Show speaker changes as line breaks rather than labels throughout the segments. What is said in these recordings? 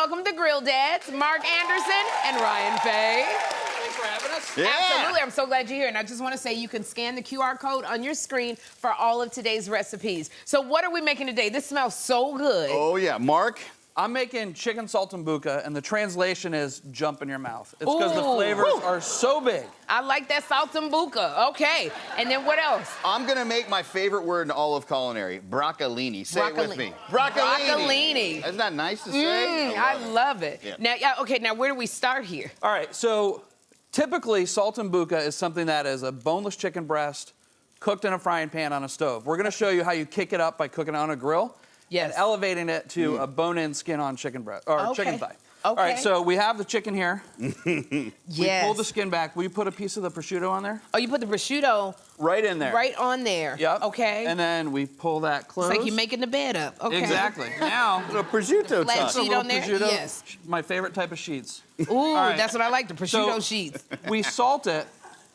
welcome to Grill Dads, Mark Anderson and Ryan Fay.
Thanks for having us.
Yeah.
Absolutely, I'm so glad you're here. And I just want to say you can scan the QR code on your screen for all of today's recipes. So what are we making today? This smells so good.
Oh, yeah. Mark?
I'm making chicken saltimbocca, and the translation is jump in your mouth. It's because the flavors are so big.
I like that saltimbocca. Okay. And then what else?
I'm going to make my favorite word in all of culinary, broccolini. Say it with me. Broccolini. Isn't that nice to say?
I love it.
Yeah.
Now where do we start here?
All right, so typically saltimbocca is something that is a boneless chicken breast cooked in a frying pan on a stove. We're going to show you how you kick it up by cooking it on a grill.
Yes.
And elevating it to a bone-in skin-on chicken breast or chicken thigh.
Okay.
All right, so we have the chicken here.
Yes.
We pull the skin back. Will you put a piece of the prosciutto on there?
Oh, you put the prosciutto
right in there.
Right on there.
Yep.
Okay.
And then we pull that close.
It's like you're making the bed up. Okay.
Exactly. Now,
a prosciutto
flat
touch.
sheet on there.
Prosciutto,
Yes.
my favorite type of sheets.
Ooh,
right.
that's what I like, the prosciutto
So,
sheets.
We salt it.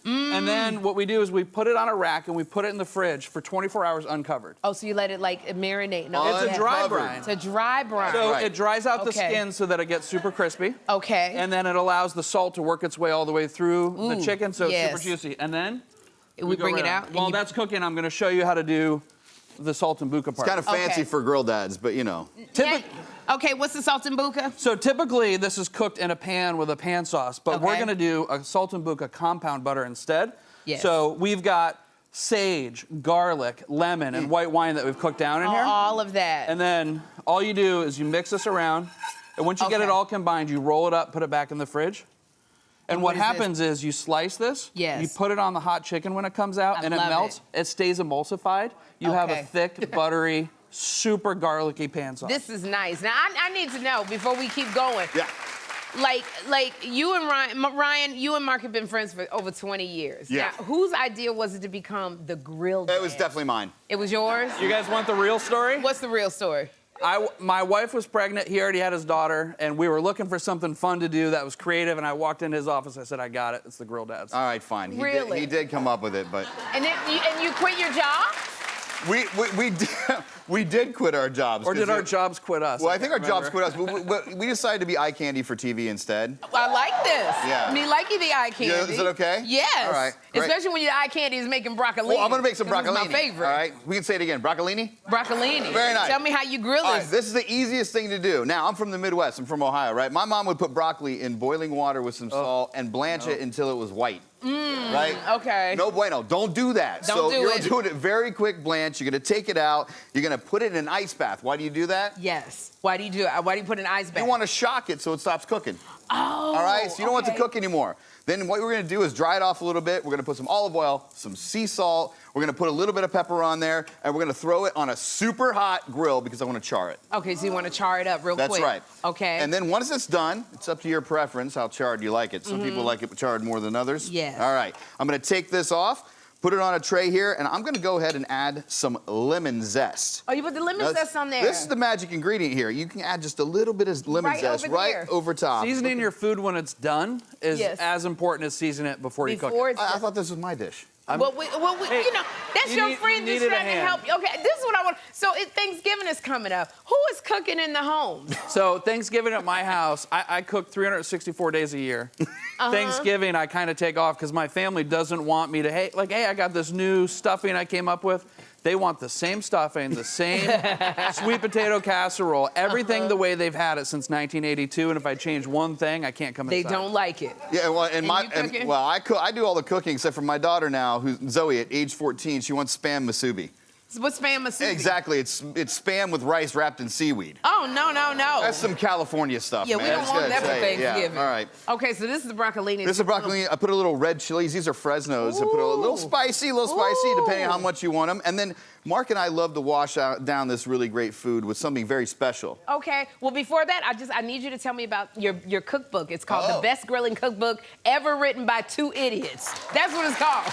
And then what we do is we put it on a rack and we put it in the fridge for 24 hours uncovered.
Oh, so you let it like marinate and all
It's
that.
a dry
Uncovered.
brine.
It's a dry brine.
So it dries out the
Okay.
skin so that it gets super crispy.
Okay.
And then it allows the salt to work its way all the way through the chicken so
yes.
it's super juicy. And then
we
go
bring it
right
out.
on.
and
While
you-
that's cooking, I'm going to show you how to do the saltimbocca part.
It's kind of fancy
Okay.
for grill dads, but you know.
Okay, what's the saltimbocca?
So typically this is cooked in a pan with a pan sauce, but we're
Okay.
going to do a saltimbocca compound butter instead.
Yes.
So we've got sage, garlic, lemon, and white wine that we've cooked down in here.
All of that.
And then all you do is you mix this around, and once you get it
Okay.
all combined, you roll it up, put it back in the fridge. And what
what is this?
happens is you slice this,
Yes.
you put it on the hot chicken when it comes out,
I
and it
love
melts. It stays emulsified. You have a
Okay.
thick, buttery, super garlicky pan sauce.
This is nice. Now, I need to know before we keep going.
Yeah.
Like you and Ryan, you and Mark have been friends for over 20 years.
Yeah.
Now, whose idea was it to become the grill dad?
It was definitely mine.
It was yours?
You guys want the real story?
What's the real story?
My wife was pregnant. He already had his daughter, and we were looking for something fun to do that was creative. And I walked into his office. I said, "I got it. It's the Grill Dads."
All right, fine.
Really?
He did come up with it, but
And then you quit your job?
we did quit our jobs.
Or did our jobs quit us?
Well, I think our jobs
remember.
quit us, but we decided to be eye candy for TV instead.
I like this.
Yeah.
Me liking the eye candy.
Yeah, is it okay?
Yes.
All right, great.
Especially when your eye candy is making broccolini.
Well, I'm gonna make some
'cause
broccolini.
It's my favorite.
All right, we can say it again. Broccolini.
Broccolini.
Very nice.
Tell me how you grill
All
this.
right, this is the easiest thing to do. Now, I'm from the Midwest. I'm from Ohio, right? My mom would put broccoli in boiling water with some salt and blanch it until it was white. Right?
Okay.
No bueno. Don't do that.
Don't
so
do
you're
it.
doing it very quick blanch. You're gonna take it out. You're gonna put it in an ice bath. Why do you do that?
Yes. Why do you do it? Why do you put an ice bath?
You want to shock it so it stops cooking.
Oh.
All right? So you don't want it to
okay.
cook anymore. Then what we're gonna do is dry it off a little bit. We're gonna put some olive oil, some sea salt. We're gonna put a little bit of pepper on there, and we're gonna throw it on a super hot grill because I want to char it.
Okay, so you want to char it up real quick.
That's right.
Okay.
And then once it's done, it's up to your preference how charred you like it. Some people like it charred more than others.
Yes.
All right. I'm going to take this off, put it on a tray here, and I'm going to go ahead and add some lemon zest.
Oh, you put the lemon zest on there.
This is the magic ingredient here. You can add just a little bit of lemon
Right
zest
over
right
there.
over top.
Seasoning your food when it's done is
Yes.
as important as seasoning it before you cook
Before
it.
it's
I thought this was my dish.
Well,
Hey,
you know, that's
you
your
need-
friend
you
just
needed a
trying to
hand.
help you. Okay, this is what I want. So Thanksgiving is coming up. Who is cooking in the home?
So Thanksgiving at my house, I cook 364 days a year. Thanksgiving, I kind of take off because my family doesn't want me to, hey, I got this new stuffing I came up with. They want the same stuffing, the same sweet potato casserole, everything the way they've had it since 1982. And if I change one thing, I can't come
They
inside.
don't like it.
Yeah, well,
you cooking?
well, I do all the cooking except for my daughter now, who's Zoe at age 14. She wants spam masubi.
What's spam masubi?
Exactly, it's spam with rice wrapped in seaweed.
Oh, no.
That's some California stuff,
Yeah,
man.
we don't
It's
want
good,
that for
say it.
Thanksgiving.
Yeah, all right.
Okay, so this is the broccolini.
This is broccoli. I put a little red chilies. These are Fresnos. I put a little spicy, depending on how much you want them. And then Mark and I love to wash down this really great food with something very special.
Okay. Well, before that, I need you to tell me about your cookbook. It's called The Best Grilling Cookbook Ever Written by Two Idiots. That's what it's called.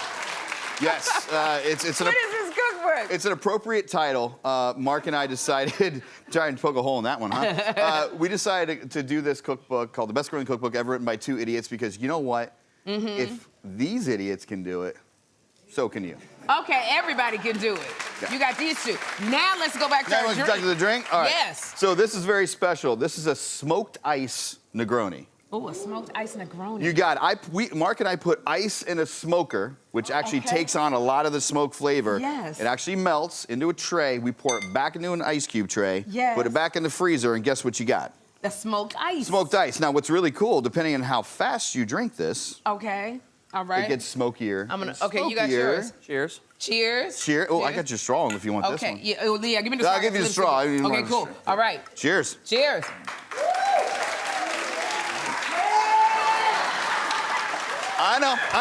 Yes,
What is this cookbook?
It's an appropriate title. Mark and I decided, try and poke a hole in that one, huh? We decided to do this cookbook called The Best Grilling Cookbook Ever Written by Two Idiots because you know what? If these idiots can do it, so can you.
Okay, everybody can do it.
Yeah.
You got these two. Now let's go back to
Now
our
let's
drink.
back to the drink? All right.
Yes.
So this is very special. This is a smoked ice Negroni.
Oh, a smoked ice Negroni.
You got it. Mark and I put ice in a smoker, which actually takes on a lot of the smoke flavor.
Yes.
It actually melts into a tray. We pour it back into an ice cube tray.
Yes.
Put it back in the freezer, and guess what you got?
The smoked ice.
Smoked ice. Now, what's really cool, depending on how fast you drink this,
Okay. All right.
it gets smokier.
Okay, you got
smokier.
yours.
Cheers.
Cheers.
Cheers. Oh, I
Cheers.
got your straw if you want this one.
Okay. Yeah, oh, yeah, give me the straw.
I'll give you the
Let's
straw.
see.
You
Okay,
want-
cool. All right.
Cheers.
Cheers.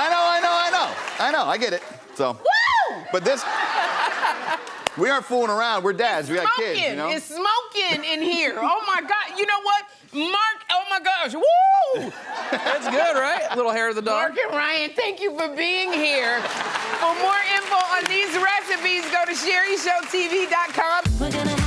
I know. I get it. So.
Woo!
But this, we aren't fooling around. We're dads. We got kids, you know?
It's smoking in here. Oh, my God. You know what? Mark, oh, my gosh. Woo!
That's good, right? A little hair of the dog.
Mark and Ryan, thank you for being here. For more info on these recipes, go to SherriShowTV.com.
We're gonna